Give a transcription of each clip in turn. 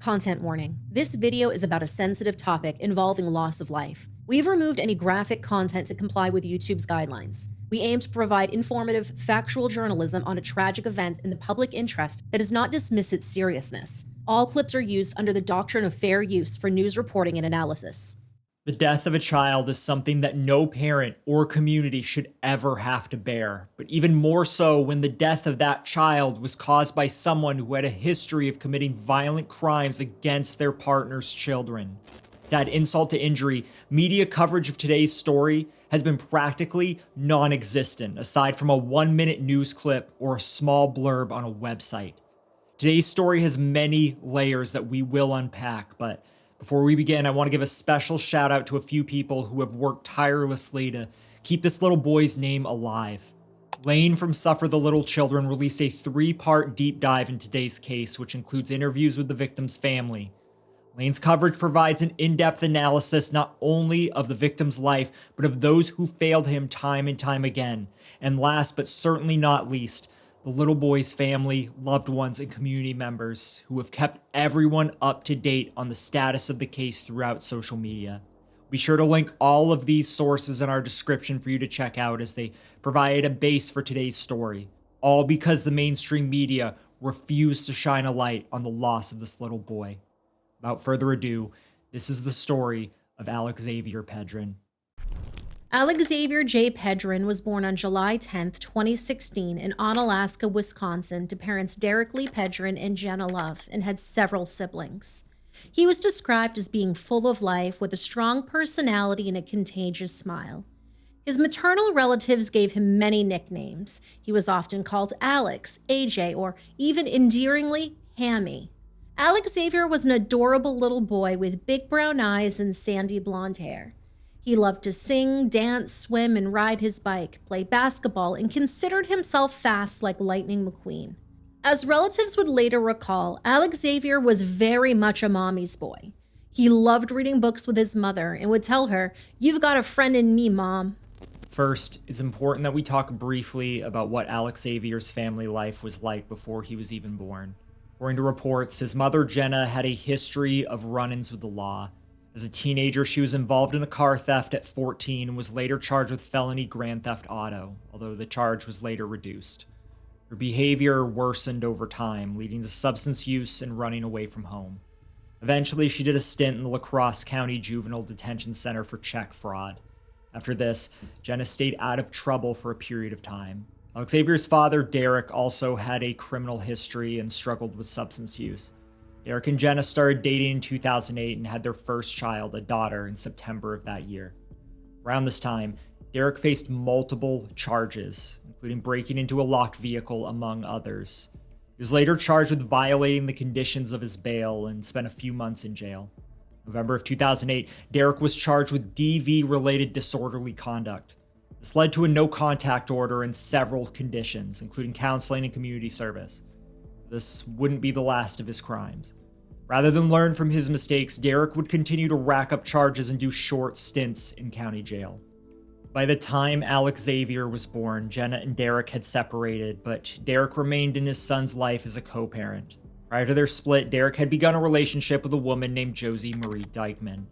Content warning. This video is about a sensitive topic involving loss of life. We've removed any graphic content to comply with YouTube's guidelines. We aim to provide informative, factual journalism on a tragic event in the public interest that does not dismiss its seriousness. All clips are used under the doctrine of fair use for news reporting and analysis. The death of a child is something that no parent or community should ever have to bear, but even more so when the death of that child was caused by someone who had a history of committing violent crimes against their partner's children. To add insult to injury, media coverage of today's story has been practically non-existent, aside from a 1-minute news clip or a small blurb on a website. Today's story has many layers that we will unpack, but before we begin, I want to give a special shout out to a few people who have worked tirelessly to keep this little boy's name alive. Laine from Suffer the Little Children released a 3-part deep dive in today's case, which includes interviews with the victim's family. Laine's coverage provides an in-depth analysis not only of the victim's life, but of those who failed him time and time again. And last but certainly not least, the little boy's family, loved ones, and community members who have kept everyone up to date on the status of the case throughout social media. Be sure to link all of these sources in our description for you to check out as they provide a base for today's story. All because the mainstream media refused to shine a light on the loss of this little boy. Without further ado, this is the story of Alexavier Pedrin. Alexavier J. Pedrin was born on July 10, 2016 in Onalaska, Wisconsin to parents Derek Lee Pedrin and Jenna Love, and had several siblings. He was described as being full of life with a strong personality and a contagious smile. His maternal relatives gave him many nicknames. He was often called Alex, AJ, or even endearingly, Hammy. Alexavier was an adorable little boy with big brown eyes and sandy blonde hair. He loved to sing, dance, swim, and ride his bike, play basketball, and considered himself fast like Lightning McQueen. As relatives would later recall, Alexavier was very much a mommy's boy. He loved reading books with his mother and would tell her, "You've got a friend in me, Mom." First, it's important that we talk briefly about what Alexavier's family life was like before he was even born. According to reports, his mother Jenna had a history of run-ins with the law. As a teenager, she was involved in a car theft at 14 and was later charged with felony grand theft auto, although the charge was later reduced. Her behavior worsened over time, leading to substance use and running away from home. Eventually, she did a stint in the La Crosse County Juvenile Detention Center for check fraud. After this, Jenna stayed out of trouble for a period of time. Alexavier's father, Derek, also had a criminal history and struggled with substance use. Derek and Jenna started dating in 2008 and had their first child, a daughter, in September of that year. Around this time, Derek faced multiple charges, including breaking into a locked vehicle, among others. He was later charged with violating the conditions of his bail and spent a few months in jail. November of 2008, Derek was charged with DV-related disorderly conduct. This led to a no-contact order and several conditions, including counseling and community service. This wouldn't be the last of his crimes. Rather than learn from his mistakes, Derek would continue to rack up charges and do short stints in county jail. By the time Alexavier was born, Jenna and Derek had separated, but Derek remained in his son's life as a co-parent. Prior to their split, Derek had begun a relationship with a woman named Josie Marie Dykeman.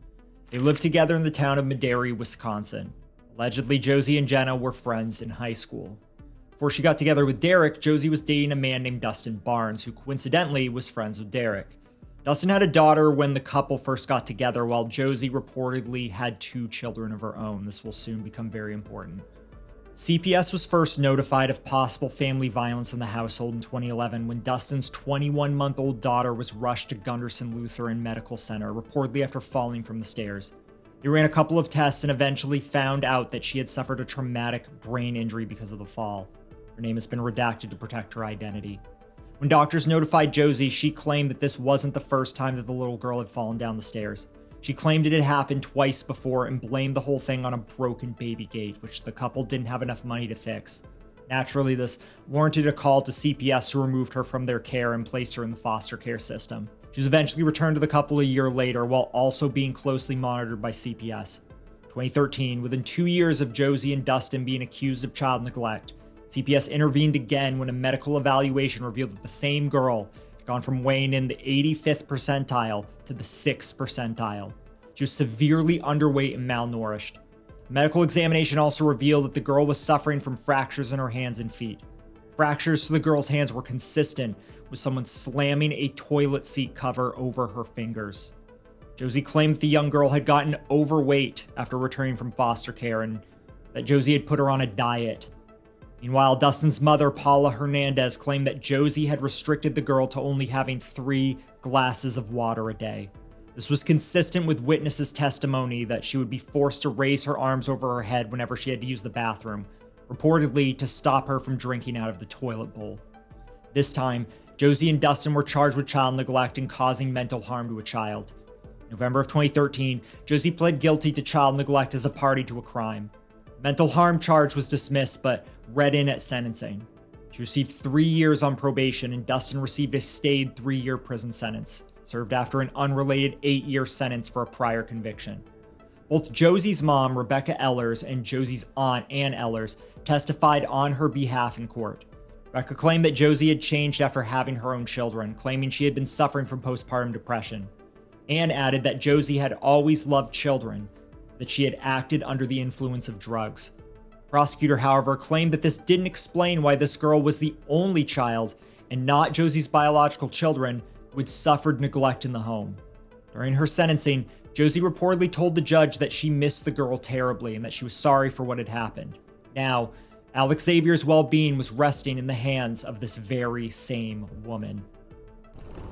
They lived together in the town of Medary, Wisconsin. Allegedly, Josie and Jenna were friends in high school. Before she got together with Derek, Josie was dating a man named Dustin Barnes, who coincidentally was friends with Derek. Dustin had a daughter when the couple first got together, while Josie reportedly had 2 children of her own. This will soon become very important. CPS was first notified of possible family violence in the household in 2011 when Dustin's 21-month-old daughter was rushed to Gunderson Lutheran Medical Center, reportedly after falling from the stairs. They ran a couple of tests and eventually found out that she had suffered a traumatic brain injury because of the fall. Her name has been redacted to protect her identity. When doctors notified Josie, she claimed that this wasn't the first time that the little girl had fallen down the stairs. She claimed it had happened twice before and blamed the whole thing on a broken baby gate, which the couple didn't have enough money to fix. Naturally, this warranted a call to CPS, who removed her from their care and placed her in the foster care system. She was eventually returned to the couple a year later, while also being closely monitored by CPS. 2013, within 2 years of Josie and Dustin being accused of child neglect, CPS intervened again when a medical evaluation revealed that the same girl had gone from weighing in the 85th percentile to the 6th percentile. She was severely underweight and malnourished. A medical examination also revealed that the girl was suffering from fractures in her hands and feet. Fractures to the girl's hands were consistent with someone slamming a toilet seat cover over her fingers. Josie claimed that the young girl had gotten overweight after returning from foster care and that Josie had put her on a diet. Meanwhile, Dustin's mother, Paula Hernandez, claimed that Josie had restricted the girl to only having 3 glasses of water a day. This was consistent with witnesses' testimony that she would be forced to raise her arms over her head whenever she had to use the bathroom, reportedly to stop her from drinking out of the toilet bowl. This time, Josie and Dustin were charged with child neglect and causing mental harm to a child. In November of 2013, Josie pled guilty to child neglect as a party to a crime. The mental harm charge was dismissed but read in at sentencing. She received 3 years on probation and Dustin received a stayed 3-year prison sentence, served after an unrelated 8-year sentence for a prior conviction. Both Josie's mom, Rebecca Ellers, and Josie's aunt, Ann Ellers, testified on her behalf in court. Rebecca claimed that Josie had changed after having her own children, claiming she had been suffering from postpartum depression. Ann added that Josie had always loved children, that she had acted under the influence of drugs. The prosecutor, however, claimed that this didn't explain why this girl was the only child, and not Josie's biological children, who had suffered neglect in the home. During her sentencing, Josie reportedly told the judge that she missed the girl terribly and that she was sorry for what had happened. Now, Alexavier's well-being was resting in the hands of this very same woman.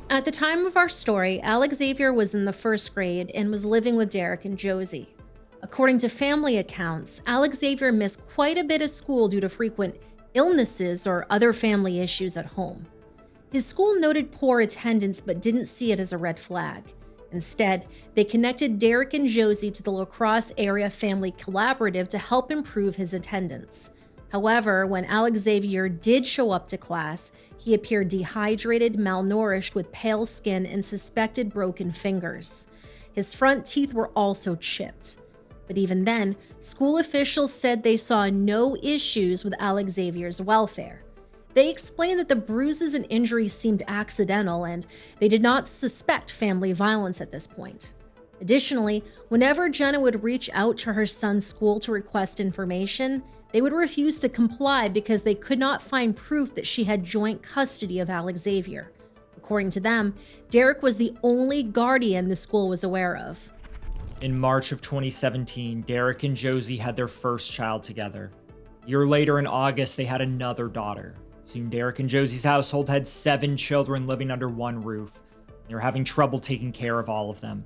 At the time of our story, Alexavier was in the 1st grade and was living with Derek and Josie. According to family accounts, Alexavier missed quite a bit of school due to frequent illnesses or other family issues at home. His school noted poor attendance but didn't see it as a red flag. Instead, they connected Derek and Josie to the La Crosse Area Family Collaborative to help improve his attendance. However, when Alexavier did show up to class, he appeared dehydrated, malnourished, with pale skin and suspected broken fingers. His front teeth were also chipped. But even then, school officials said they saw no issues with Alexavier's welfare. They explained that the bruises and injuries seemed accidental and they did not suspect family violence at this point. Additionally, whenever Jenna would reach out to her son's school to request information, they would refuse to comply because they could not find proof that she had joint custody of Alexavier. According to them, Derek was the only guardian the school was aware of. In March of 2017, Derek and Josie had their first child together. A year later, in August, they had another daughter. Soon, Derek and Josie's household had 7 children living under one roof. They were having trouble taking care of all of them.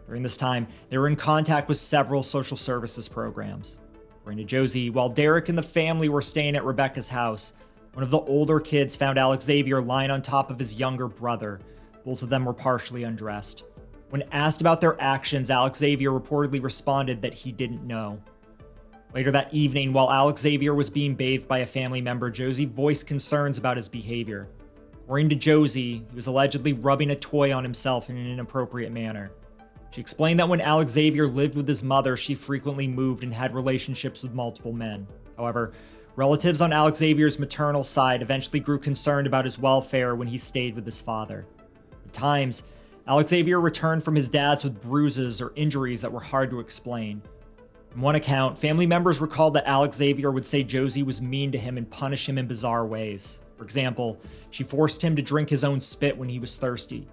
During this time, they were in contact with several social services programs. According to Josie, while Derek and the family were staying at Rebecca's house, one of the older kids found Alexavier lying on top of his younger brother. Both of them were partially undressed. When asked about their actions, Alexavier reportedly responded that he didn't know. Later that evening, while Alexavier was being bathed by a family member, Josie voiced concerns about his behavior. According to Josie, he was allegedly rubbing a toy on himself in an inappropriate manner. She explained that when Alexavier lived with his mother, she frequently moved and had relationships with multiple men. However, relatives on Alexavier's maternal side eventually grew concerned about his welfare when he stayed with his father. At times, Alexavier returned from his dad's with bruises or injuries that were hard to explain. In one account, family members recalled that Alexavier would say Josie was mean to him and punish him in bizarre ways. For example, she forced him to drink his own spit when he was thirsty.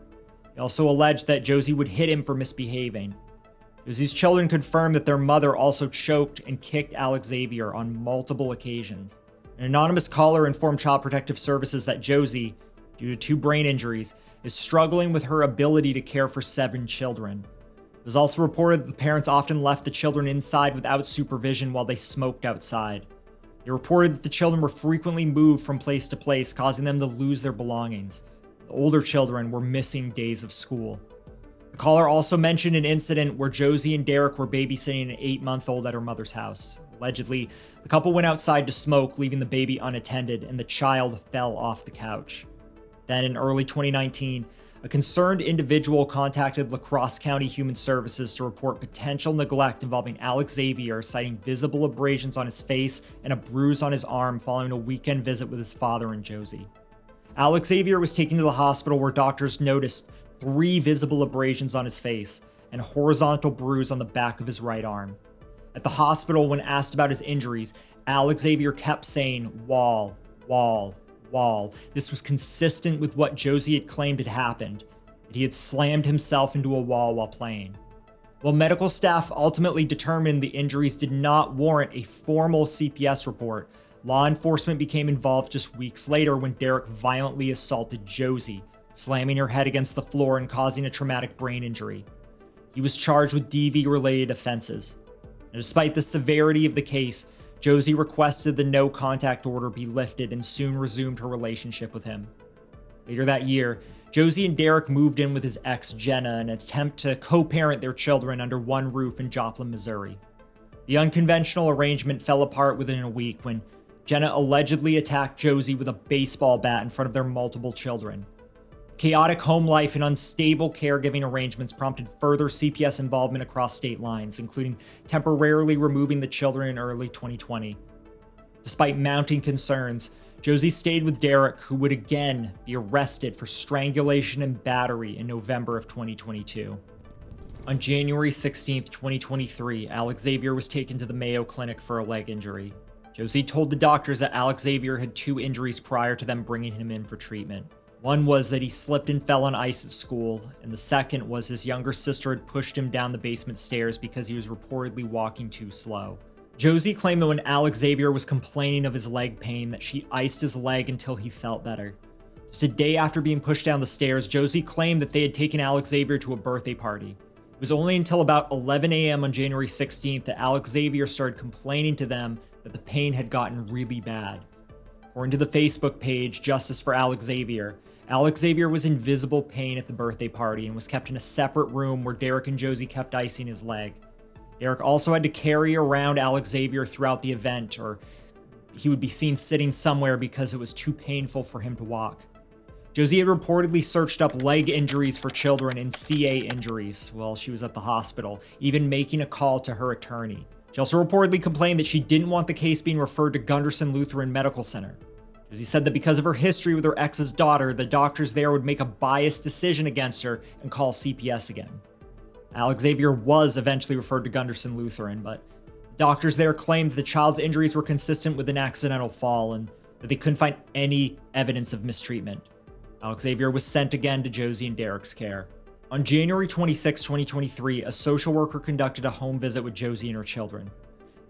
He also alleged that Josie would hit him for misbehaving. Josie's children confirmed that their mother also choked and kicked Alexavier on multiple occasions. An anonymous caller informed Child Protective Services that Josie, due to 2 brain injuries, is struggling with her ability to care for 7 children. It was also reported that the parents often left the children inside without supervision while they smoked outside. They reported that the children were frequently moved from place to place, causing them to lose their belongings. The older children were missing days of school. The caller also mentioned an incident where Josie and Derek were babysitting an 8-month-old at her mother's house. Allegedly, the couple went outside to smoke, leaving the baby unattended, and the child fell off the couch. Then, in early 2019, a concerned individual contacted La Crosse County Human Services to report potential neglect involving Alexavier, citing visible abrasions on his face and a bruise on his arm following a weekend visit with his father and Josie. Alexavier was taken to the hospital where doctors noticed 3 visible abrasions on his face and a horizontal bruise on the back of his right arm. At the hospital, when asked about his injuries, Alexavier kept saying, "Wall, wall, wall." This was consistent with what Josie had claimed had happened, that he had slammed himself into a wall while playing. While medical staff ultimately determined the injuries did not warrant a formal CPS report, law enforcement became involved just weeks later when Derek violently assaulted Josie, slamming her head against the floor and causing a traumatic brain injury. He was charged with DV-related offenses. And despite the severity of the case, Josie requested the no contact order be lifted and soon resumed her relationship with him. Later that year, Josie and Derek moved in with his ex Jenna in an attempt to co-parent their children under one roof in Joplin, Missouri. The unconventional arrangement fell apart within a week when Jenna allegedly attacked Josie with a baseball bat in front of their multiple children. Chaotic home life and unstable caregiving arrangements prompted further CPS involvement across state lines, including temporarily removing the children in early 2020. Despite mounting concerns, Josie stayed with Derek, who would again be arrested for strangulation and battery in November of 2022. On January 16, 2023, Alexavier was taken to the Mayo Clinic for a leg injury. Josie told the doctors that Alexavier had 2 injuries prior to them bringing him in for treatment. One was that he slipped and fell on ice at school, and the second was his younger sister had pushed him down the basement stairs because he was reportedly walking too slow. Josie claimed that when Alexavier was complaining of his leg pain, that she iced his leg until he felt better. Just a day after being pushed down the stairs, Josie claimed that they had taken Alexavier to a birthday party. It was only until about 11 a.m. on January 16th that Alexavier started complaining to them that the pain had gotten really bad. According to the Facebook page, Justice for Alexavier, Alexavier was in visible pain at the birthday party and was kept in a separate room where Derek and Josie kept icing his leg. Derek also had to carry around Alexavier throughout the event, or he would be seen sitting somewhere because it was too painful for him to walk. Josie had reportedly searched up leg injuries for children and CA injuries while she was at the hospital, even making a call to her attorney. She also reportedly complained that she didn't want the case being referred to Gunderson Lutheran Medical Center. Josie said that because of her history with her ex's daughter, the doctors there would make a biased decision against her and call CPS again. Alexavier was eventually referred to Gunderson Lutheran, but doctors there claimed that the child's injuries were consistent with an accidental fall and that they couldn't find any evidence of mistreatment. Alexavier was sent again to Josie and Derek's care. On January 26, 2023, a social worker conducted a home visit with Josie and her children.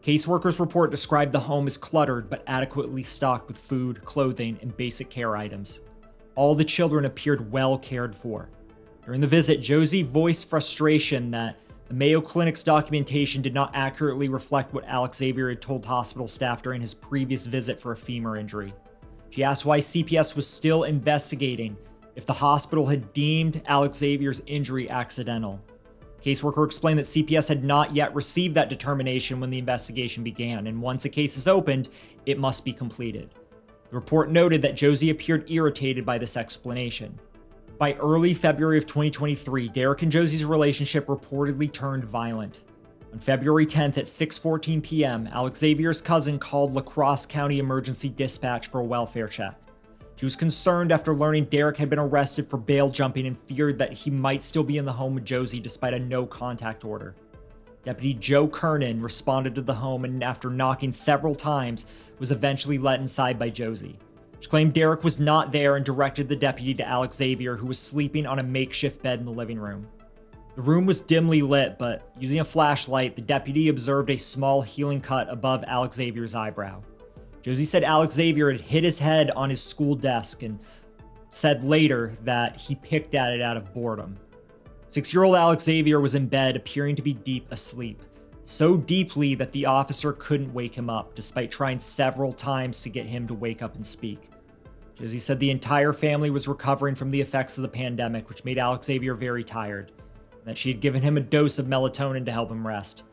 Caseworkers' report described the home as cluttered but adequately stocked with food, clothing, and basic care items. All the children appeared well cared for. During the visit, Josie voiced frustration that the Mayo Clinic's documentation did not accurately reflect what Alexavier had told hospital staff during his previous visit for a femur injury. She asked why CPS was still investigating if the hospital had deemed Alexavier's injury accidental. Caseworker explained that CPS had not yet received that determination when the investigation began, and once a case is opened, it must be completed. The report noted that Josie appeared irritated by this explanation. By early February of 2023, Derek and Josie's relationship reportedly turned violent. On February 10th at 6:14 p.m., Alexavier's cousin called La Crosse County Emergency Dispatch for a welfare check. She was concerned after learning Derek had been arrested for bail jumping and feared that he might still be in the home with Josie despite a no-contact order. Deputy Joe Kernan responded to the home and after knocking several times, was eventually let inside by Josie. She claimed Derek was not there and directed the deputy to Alexavier, who was sleeping on a makeshift bed in the living room. The room was dimly lit, but using a flashlight, the deputy observed a small healing cut above Alexavier's eyebrow. Josie said Alexavier had hit his head on his school desk and said later that he picked at it out of boredom. 6-year-old Alexavier was in bed, appearing to be deep asleep, so deeply that the officer couldn't wake him up, despite trying several times to get him to wake up and speak. Josie said the entire family was recovering from the effects of the pandemic, which made Alexavier very tired, and that she had given him a dose of melatonin to help him rest.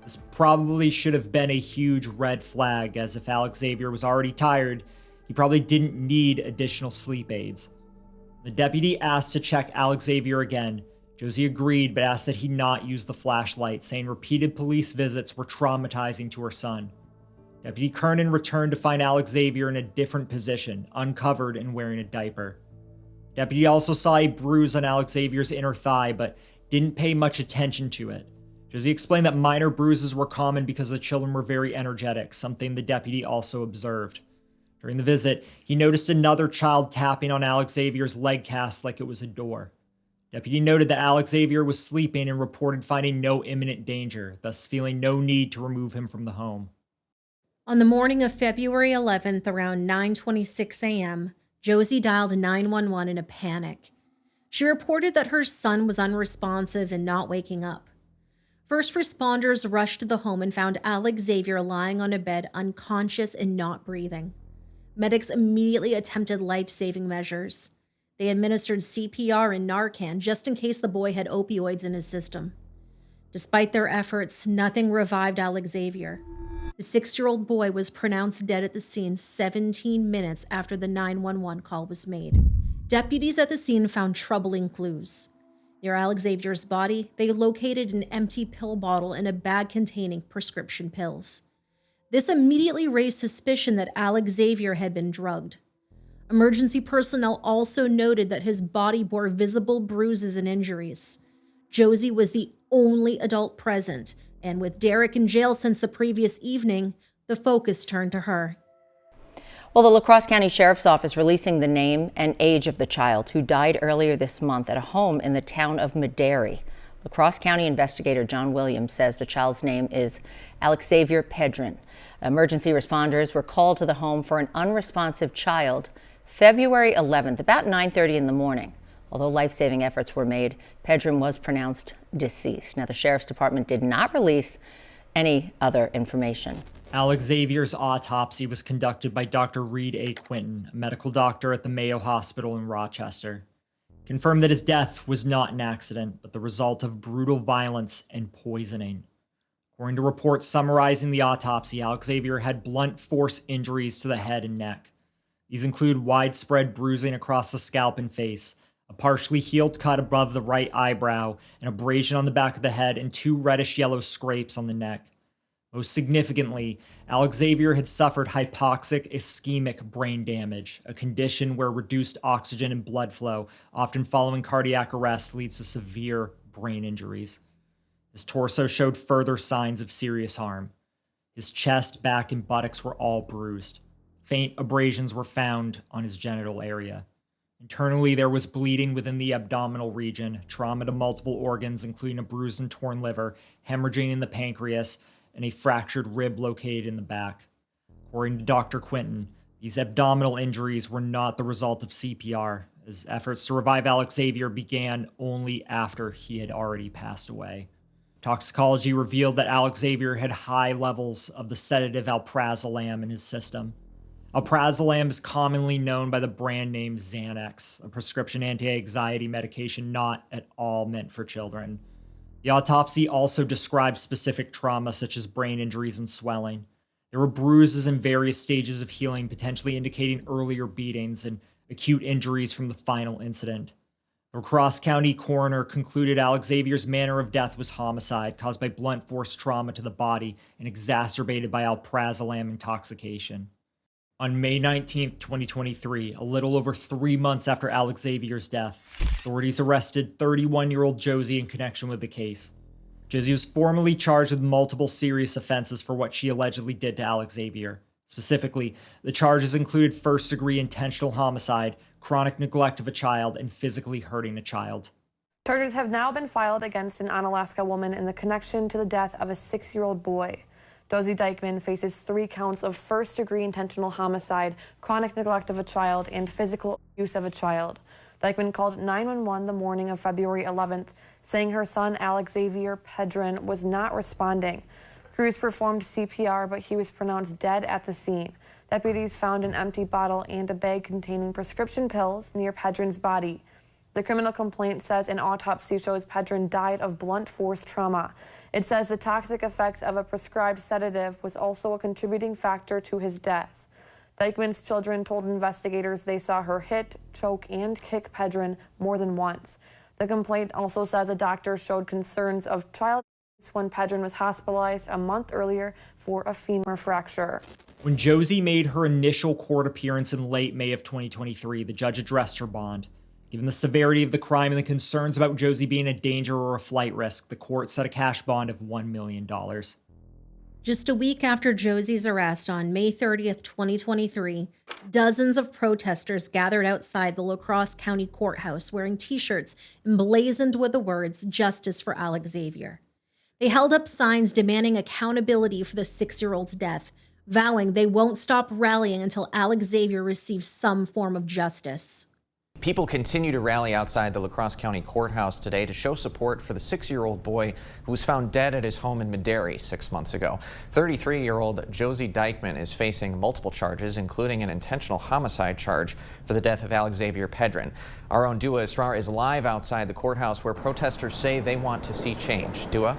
This probably should have been a huge red flag, as if Alexavier was already tired, he probably didn't need additional sleep aids. The deputy asked to check Alexavier again. Josie agreed, but asked that he not use the flashlight, saying repeated police visits were traumatizing to her son. Deputy Kernan returned to find Alexavier in a different position, uncovered and wearing a diaper. Deputy also saw a bruise on Alexavier's inner thigh, but didn't pay much attention to it. Josie explained that minor bruises were common because the children were very energetic, something the deputy also observed. During the visit, he noticed another child tapping on Alexavier's leg cast like it was a door. Deputy noted that Alexavier was sleeping and reported finding no imminent danger, thus feeling no need to remove him from the home. On the morning of February 11th, around 9:26 a.m., Josie dialed 911 in a panic. She reported that her son was unresponsive and not waking up. First responders rushed to the home and found Alexavier lying on a bed, unconscious and not breathing. Medics immediately attempted life-saving measures. They administered CPR and Narcan just in case the boy had opioids in his system. Despite their efforts, nothing revived Alexavier. The 6-year-old boy was pronounced dead at the scene 17 minutes after the 911 call was made. Deputies at the scene found troubling clues. Near Alexavier's body, they located an empty pill bottle and a bag containing prescription pills. This immediately raised suspicion that Alexavier had been drugged. Emergency personnel also noted that his body bore visible bruises and injuries. Josie was the only adult present, and with Derek in jail since the previous evening, the focus turned to her. Well, the La Crosse County Sheriff's Office releasing the name and age of the child who died earlier this month at a home in the town of Maderi. La Crosse County investigator John Williams says the child's name is Alexavier Pedrin. Emergency responders were called to the home for an unresponsive child February 11th, about 9:30 in the morning. Although life-saving efforts were made, Pedrin was pronounced deceased. Now, the Sheriff's Department did not release any other information. Alexavier's autopsy was conducted by Dr. Reed A. Quinton, a medical doctor at the Mayo Hospital in Rochester. Confirmed that his death was not an accident, but the result of brutal violence and poisoning. According to reports summarizing the autopsy, Alexavier had blunt force injuries to the head and neck. These include widespread bruising across the scalp and face, a partially healed cut above the right eyebrow, an abrasion on the back of the head, and 2 reddish-yellow scrapes on the neck. Most significantly, Alexavier had suffered hypoxic ischemic brain damage, a condition where reduced oxygen and blood flow, often following cardiac arrest, leads to severe brain injuries. His torso showed further signs of serious harm. His chest, back, and buttocks were all bruised. Faint abrasions were found on his genital area. Internally, there was bleeding within the abdominal region, trauma to multiple organs, including a bruised and torn liver, hemorrhaging in the pancreas, and a fractured rib located in the back. According to Dr. Quinton, these abdominal injuries were not the result of CPR, as efforts to revive Alexavier began only after he had already passed away. Toxicology revealed that Alexavier had high levels of the sedative alprazolam in his system. Alprazolam is commonly known by the brand name Xanax, a prescription anti-anxiety medication not at all meant for children. The autopsy also described specific trauma such as brain injuries and swelling. There were bruises in various stages of healing, potentially indicating earlier beatings and acute injuries from the final incident. The La Crosse County coroner concluded Alexavier's manner of death was homicide caused by blunt force trauma to the body and exacerbated by alprazolam intoxication. On May 19, 2023, a little over 3 months after Alexavier's death, authorities arrested 31-year-old Josie in connection with the case. Josie was formally charged with multiple serious offenses for what she allegedly did to Alexavier. Specifically, the charges included first-degree intentional homicide, chronic neglect of a child, and physically hurting a child. Charges have now been filed against an Onalaska woman in the connection to the death of a 6-year-old boy. Josie Dykeman faces 3 counts of first-degree intentional homicide, chronic neglect of a child, and physical abuse of a child. Dykeman called 911 the morning of February 11th, saying her son Alexavier Pedrin was not responding. Crews performed CPR, but he was pronounced dead at the scene. Deputies found an empty bottle and a bag containing prescription pills near Pedrin's body. The criminal complaint says an autopsy shows Pedrin died of blunt force trauma. It says the toxic effects of a prescribed sedative was also a contributing factor to his death. Dykeman's children told investigators they saw her hit, choke, and kick Pedrin more than once. The complaint also says a doctor showed concerns of child when Pedrin was hospitalized a month earlier for a femur fracture. When Josie made her initial court appearance in late May of 2023, the judge addressed her bond. Given the severity of the crime and the concerns about Josie being a danger or a flight risk, the court set a cash bond of $1 million. Just a week after Josie's arrest on May 30th, 2023, dozens of protesters gathered outside the La Crosse County Courthouse wearing t-shirts emblazoned with the words, "Justice for Alexavier." They held up signs demanding accountability for the 6-year-old's death, vowing they won't stop rallying until Alexavier receives some form of justice. People continue to rally outside the La Crosse County Courthouse today to show support for the 6-year-old boy who was found dead at his home in Mederi 6 months ago. 33-year-old Josie Dykman is facing multiple charges, including an intentional homicide charge for the death of Alexavier Pedrin. Our own Dua Israr is live outside the courthouse where protesters say they want to see change. Dua?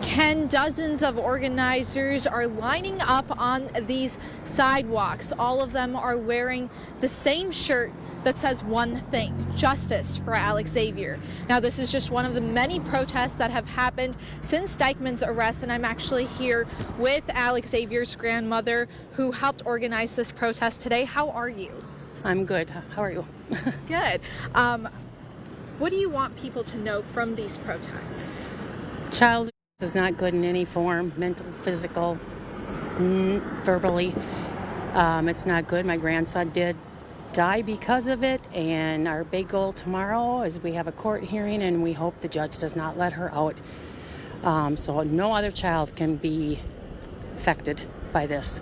Ken, dozens of organizers are lining up on these sidewalks. All of them are wearing the same shirt that says one thing: justice for Alexavier. Now, this is just one of the many protests that have happened since Dykman's arrest, and I'm actually here with Alexavier's grandmother, who helped organize this protest today. How are you? I'm good. How are you? Good. What do you want people to know from these protests? Child is not good in any form, mental, physical, verbally. It's not good. My grandson did die because of it, and our big goal tomorrow is we have a court hearing, and we hope the judge does not let her out, so no other child can be affected by this.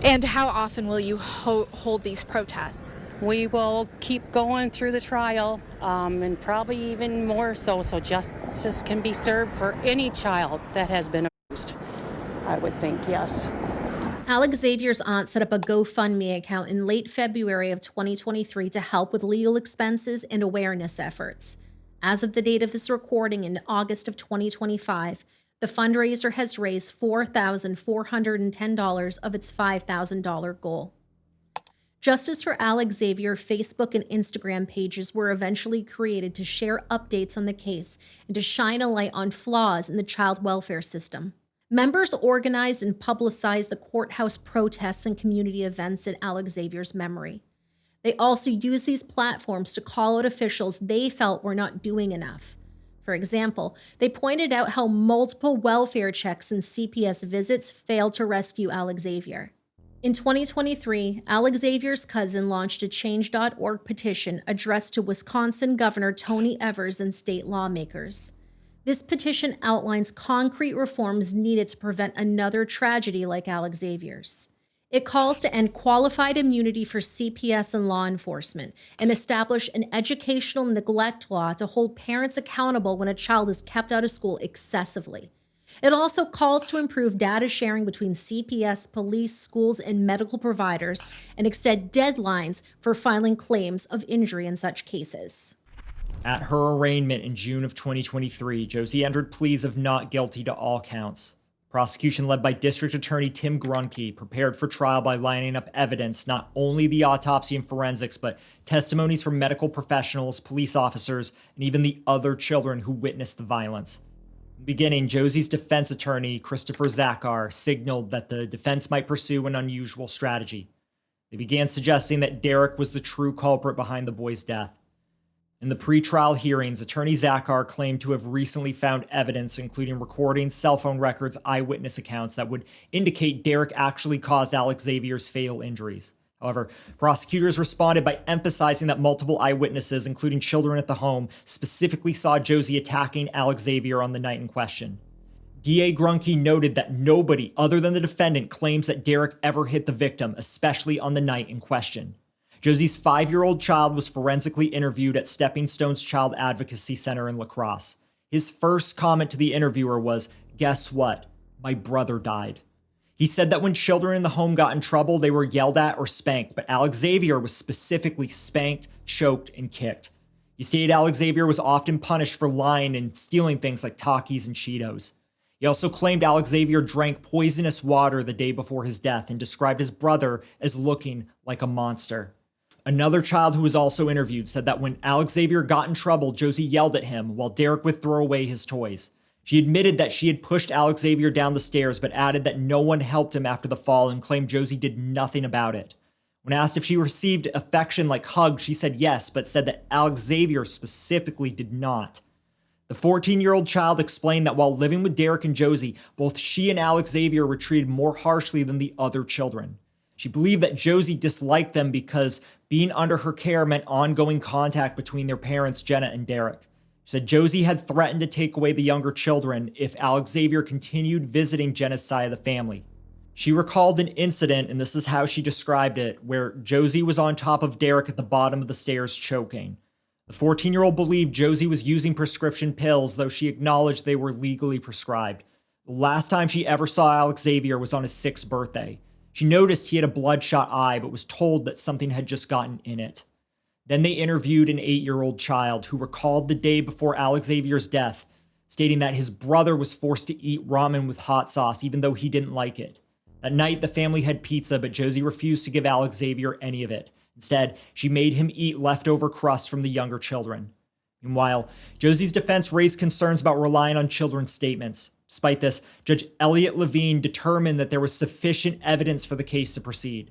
And how often will you hold these protests? We will keep going through the trial, and probably even more so justice can be served for any child that has been abused. I would think, yes. Alexavier's aunt set up a GoFundMe account in late February of 2023 to help with legal expenses and awareness efforts. As of the date of this recording in August of 2025, the fundraiser has raised $4,410 of its $5,000 goal. Justice for Alexavier Facebook and Instagram pages were eventually created to share updates on the case and to shine a light on flaws in the child welfare system. Members organized and publicized the courthouse protests and community events in Alexavier's memory. They also used these platforms to call out officials they felt were not doing enough. For example, they pointed out how multiple welfare checks and CPS visits failed to rescue Alexavier. In 2023, Alexavier's cousin launched a Change.org petition addressed to Wisconsin Governor Tony Evers and state lawmakers. This petition outlines concrete reforms needed to prevent another tragedy like Alexavier's. It calls to end qualified immunity for CPS and law enforcement and establish an educational neglect law to hold parents accountable when a child is kept out of school excessively. It also calls to improve data sharing between CPS, police, schools, and medical providers and extend deadlines for filing claims of injury in such cases. At her arraignment in June of 2023, Josie entered pleas of not guilty to all counts. Prosecution led by District Attorney Tim Grunke prepared for trial by lining up evidence, not only the autopsy and forensics, but testimonies from medical professionals, police officers, and even the other children who witnessed the violence. In the beginning, Josie's defense attorney, Christopher Zachar, signaled that the defense might pursue an unusual strategy. They began suggesting that Derek was the true culprit behind the boy's death. In the pre-trial hearings, Attorney Zachar claimed to have recently found evidence, including recordings, cell phone records, eyewitness accounts that would indicate Derek actually caused Alexavier's fatal injuries. However, prosecutors responded by emphasizing that multiple eyewitnesses, including children at the home, specifically saw Josie attacking Alexavier on the night in question. DA Grunke noted that nobody other than the defendant claims that Derek ever hit the victim, especially on the night in question. Josie's 5-year-old child was forensically interviewed at Stepping Stones Child Advocacy Center in La Crosse. His first comment to the interviewer was, "Guess what? My brother died." He said that when children in the home got in trouble, they were yelled at or spanked, but Alexavier was specifically spanked, choked, and kicked. He stated Alexavier was often punished for lying and stealing things like Takis and Cheetos. He also claimed Alexavier drank poisonous water the day before his death and described his brother as looking like a monster. Another child who was also interviewed said that when Alexavier got in trouble, Josie yelled at him while Derek would throw away his toys. She admitted that she had pushed Alexavier down the stairs, but added that no one helped him after the fall and claimed Josie did nothing about it. When asked if she received affection like hugs, she said yes, but said that Alexavier specifically did not. The 14-year-old child explained that while living with Derek and Josie, both she and Alexavier were treated more harshly than the other children. She believed that Josie disliked them because being under her care meant ongoing contact between their parents, Jenna and Derek. She said Josie had threatened to take away the younger children if Alexavier continued visiting Jenna's side of the family. She recalled an incident, and this is how she described it, where Josie was on top of Derek at the bottom of the stairs choking. The 14-year-old believed Josie was using prescription pills, though she acknowledged they were legally prescribed. The last time she ever saw Alexavier was on his 6th birthday. She noticed he had a bloodshot eye, but was told that something had just gotten in it. Then they interviewed an 8-year-old child who recalled the day before Alexavier's death, stating that his brother was forced to eat ramen with hot sauce, even though he didn't like it. That night, the family had pizza, but Josie refused to give Alexavier any of it. Instead, she made him eat leftover crust from the younger children. Meanwhile, Josie's defense raised concerns about relying on children's statements. Despite this, Judge Elliot Levine determined that there was sufficient evidence for the case to proceed.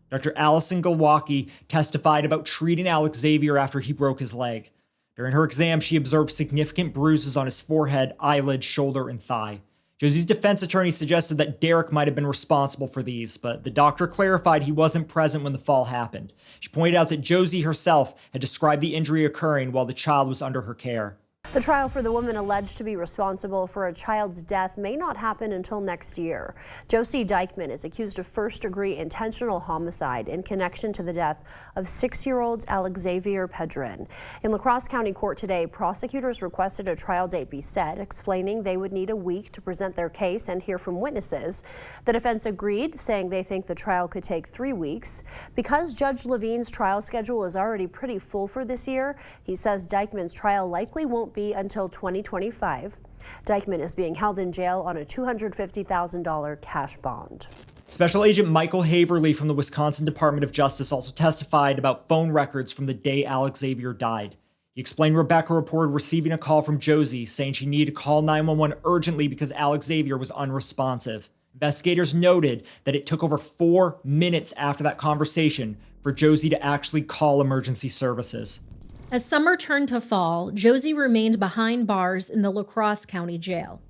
Dr. Allison Galwacki testified about treating Alexavier after he broke his leg. During her exam, she observed significant bruises on his forehead, eyelid, shoulder, and thigh. Josie's defense attorney suggested that Derek might have been responsible for these, but the doctor clarified he wasn't present when the fall happened. She pointed out that Josie herself had described the injury occurring while the child was under her care. The trial for the woman alleged to be responsible for a child's death may not happen until next year. Josie Dykman is accused of first-degree intentional homicide in connection to the death of 6-year-old Alexavier Pedrin. In La Crosse County Court today, prosecutors requested a trial date be set, explaining they would need a week to present their case and hear from witnesses. The defense agreed, saying they think the trial could take 3 weeks. Because Judge Levine's trial schedule is already pretty full for this year, he says Dykman's trial likely won't be until 2025. Dykman is being held in jail on a $250,000 cash bond. Special Agent Michael Haverly from the Wisconsin Department of Justice also testified about phone records from the day Alexavier died. He explained Rebecca reported receiving a call from Josie saying she needed to call 911 urgently because Alexavier was unresponsive. Investigators noted that it took over 4 minutes after that conversation for Josie to actually call emergency services. As summer turned to fall, Josie remained behind bars in the La Crosse County Jail.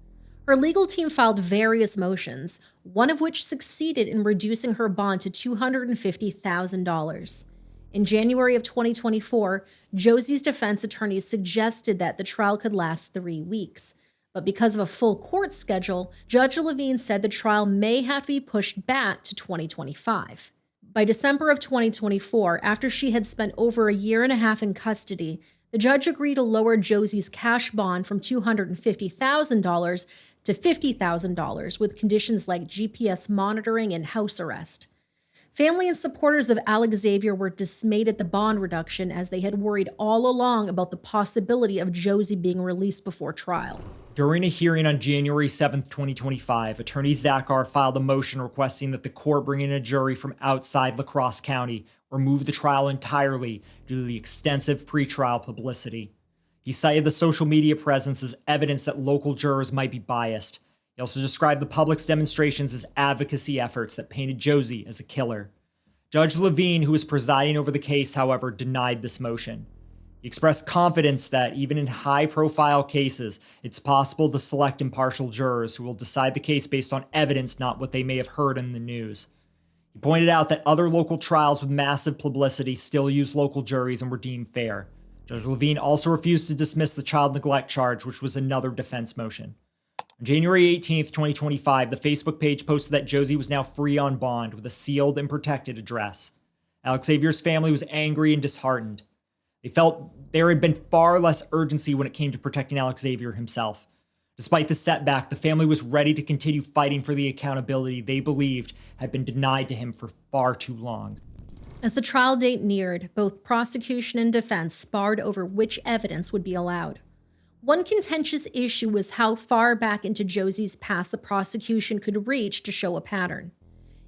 Her legal team filed various motions, one of which succeeded in reducing her bond to $250,000. In January of 2024, Josie's defense attorneys suggested that the trial could last 3 weeks. But because of a full court schedule, Judge Levine said the trial may have to be pushed back to 2025. By December of 2024, after she had spent over a year and a half in custody, the judge agreed to lower Josie's cash bond from $250,000 to $50,000 with conditions like GPS monitoring and house arrest. Family and supporters of Alexavier were dismayed at the bond reduction as they had worried all along about the possibility of Josie being released before trial. During a hearing on January 7, 2025, Attorney Zachar filed a motion requesting that the court bring in a jury from outside La Crosse County or move the trial entirely due to the extensive pretrial publicity. He cited the social media presence as evidence that local jurors might be biased. He also described the public's demonstrations as advocacy efforts that painted Josie as a killer. Judge Levine, who was presiding over the case, however, denied this motion. He expressed confidence that even in high-profile cases, it's possible to select impartial jurors who will decide the case based on evidence, not what they may have heard in the news. He pointed out that other local trials with massive publicity still use local juries and were deemed fair. Judge Levine also refused to dismiss the child neglect charge, which was another defense motion. On January 18, 2025, the Facebook page posted that Josie was now free on bond with a sealed and protected address. Alexavier's family was angry and disheartened. They felt there had been far less urgency when it came to protecting Alexavier himself. Despite the setback, the family was ready to continue fighting for the accountability they believed had been denied to him for far too long. As the trial date neared, both prosecution and defense sparred over which evidence would be allowed. One contentious issue was how far back into Josie's past the prosecution could reach to show a pattern.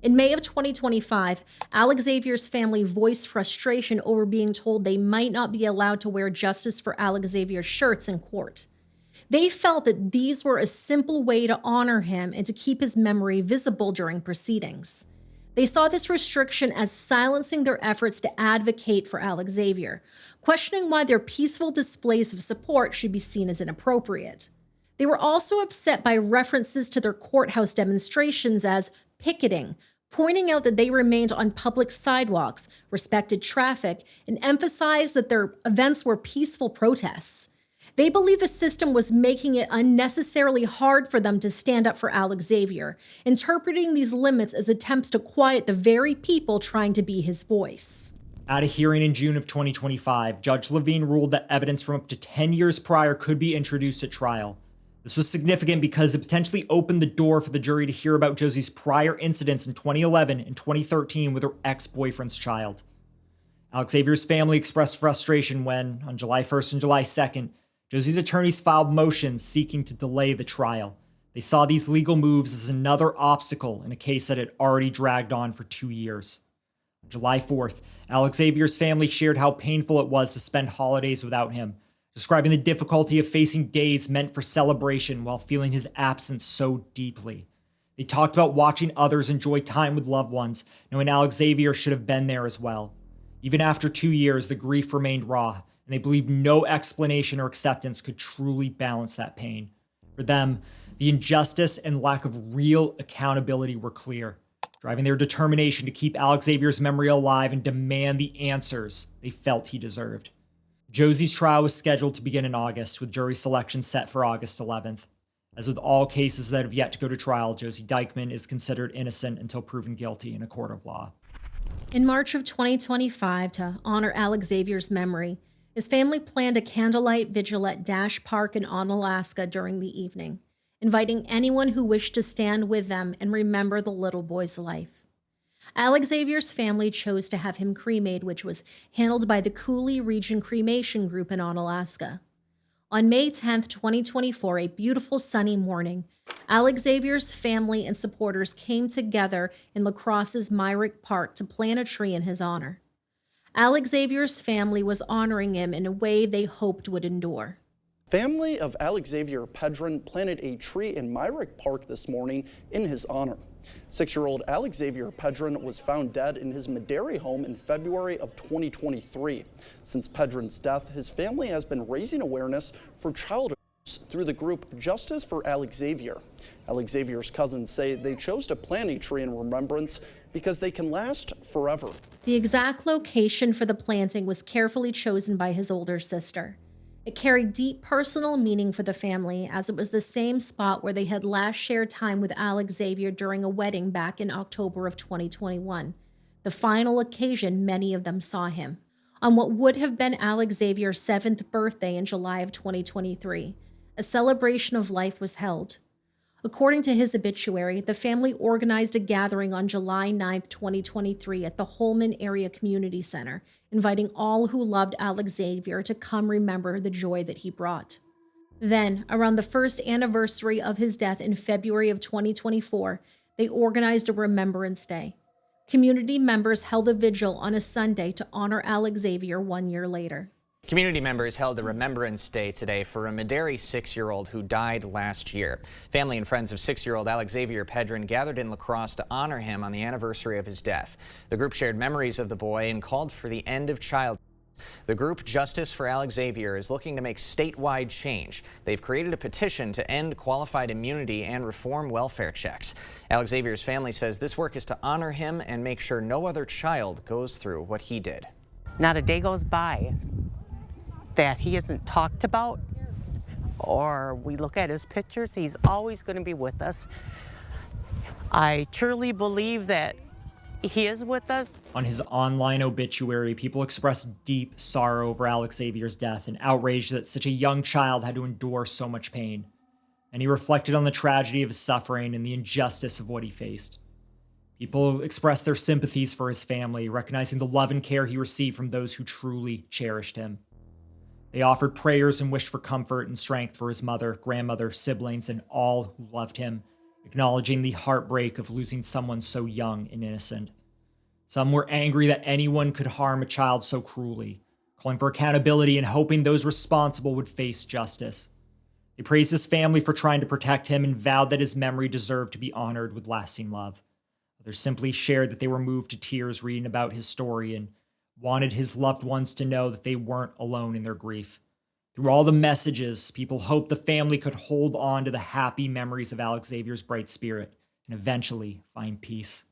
In May of 2025, Alexavier's family voiced frustration over being told they might not be allowed to wear Justice for Alexavier shirts in court. They felt that these were a simple way to honor him and to keep his memory visible during proceedings. They saw this restriction as silencing their efforts to advocate for Alexavier, questioning why their peaceful displays of support should be seen as inappropriate. They were also upset by references to their courthouse demonstrations as picketing, pointing out that they remained on public sidewalks, respected traffic, and emphasized that their events were peaceful protests. They believe the system was making it unnecessarily hard for them to stand up for Alexavier, interpreting these limits as attempts to quiet the very people trying to be his voice. At a hearing in June of 2025, Judge Levine ruled that evidence from up to 10 years prior could be introduced at trial. This was significant because it potentially opened the door for the jury to hear about Josie's prior incidents in 2011 and 2013 with her ex-boyfriend's child. Alexavier's family expressed frustration when, on July 1st and July 2nd, Josie's attorneys filed motions seeking to delay the trial. They saw these legal moves as another obstacle in a case that had already dragged on for 2 years. On July 4th, Alexavier's family shared how painful it was to spend holidays without him, describing the difficulty of facing days meant for celebration while feeling his absence so deeply. They talked about watching others enjoy time with loved ones, knowing Alexavier should have been there as well. Even after 2 years, the grief remained raw, and they believed no explanation or acceptance could truly balance that pain. For them, the injustice and lack of real accountability were clear, driving their determination to keep Alexavier's memory alive and demand the answers they felt he deserved. Josie's trial was scheduled to begin in August, with jury selection set for August 11th. As with all cases that have yet to go to trial, Josie Dykman is considered innocent until proven guilty in a court of law. In March of 2025, to honor Alexavier's memory, his family planned a candlelight vigil at Dash Park in Onalaska during the evening, inviting anyone who wished to stand with them and remember the little boy's life. Alexavier's family chose to have him cremated, which was handled by the Cooley Region Cremation Group in Onalaska. On May 10, 2024, a beautiful sunny morning, Alexavier's family and supporters came together in La Crosse's Myrick Park to plant a tree in his honor. Alexavier's family was honoring him in a way they hoped would endure. Family of Alexavier Pedrin planted a tree in Myrick Park this morning in his honor. 6-year-old Alexavier Pedrin was found dead in his Mederi home in February of 2023. Since Pedrin's death, his family has been raising awareness for child abuse through the group Justice for Alexavier. Alexavier's cousins say they chose to plant a tree in remembrance because they can last forever. The exact location for the planting was carefully chosen by his older sister. It carried deep personal meaning for the family, as it was the same spot where they had last shared time with Alexavier during a wedding back in October of 2021, the final occasion many of them saw him. On what would have been Alexavier's 7th birthday in July of 2023, a celebration of life was held. According to his obituary, the family organized a gathering on July 9, 2023 at the Holman Area Community Center, inviting all who loved Alexavier to come remember the joy that he brought. Then, around the first anniversary of his death in February of 2024, they organized a Remembrance Day. Community members held a vigil on a Sunday to honor Alexavier 1 year later. Community members held a Remembrance Day today for a Mederi 6-year-old who died last year. Family and friends of 6-year-old Alexavier Pedrin gathered in La Crosse to honor him on the anniversary of his death. The group shared memories of the boy and called for the end of childhood. The group Justice for Alexavier is looking to make statewide change. They've created a petition to end qualified immunity and reform welfare checks. Alexavier's family says this work is to honor him and make sure no other child goes through what he did. Not a day goes by that he isn't talked about, or we look at his pictures. He's always going to be with us. I truly believe that he is with us. On his online obituary, people expressed deep sorrow over Alexavier's death and outrage that such a young child had to endure so much pain. And he reflected on the tragedy of his suffering and the injustice of what he faced. People expressed their sympathies for his family, recognizing the love and care he received from those who truly cherished him. They offered prayers and wished for comfort and strength for his mother, grandmother, siblings, and all who loved him, acknowledging the heartbreak of losing someone so young and innocent. Some were angry that anyone could harm a child so cruelly, calling for accountability and hoping those responsible would face justice. They praised his family for trying to protect him and vowed that his memory deserved to be honored with lasting love. Others simply shared that they were moved to tears reading about his story and wanted his loved ones to know that they weren't alone in their grief. Through all the messages, people hoped the family could hold on to the happy memories of Alexavier's bright spirit and eventually find peace.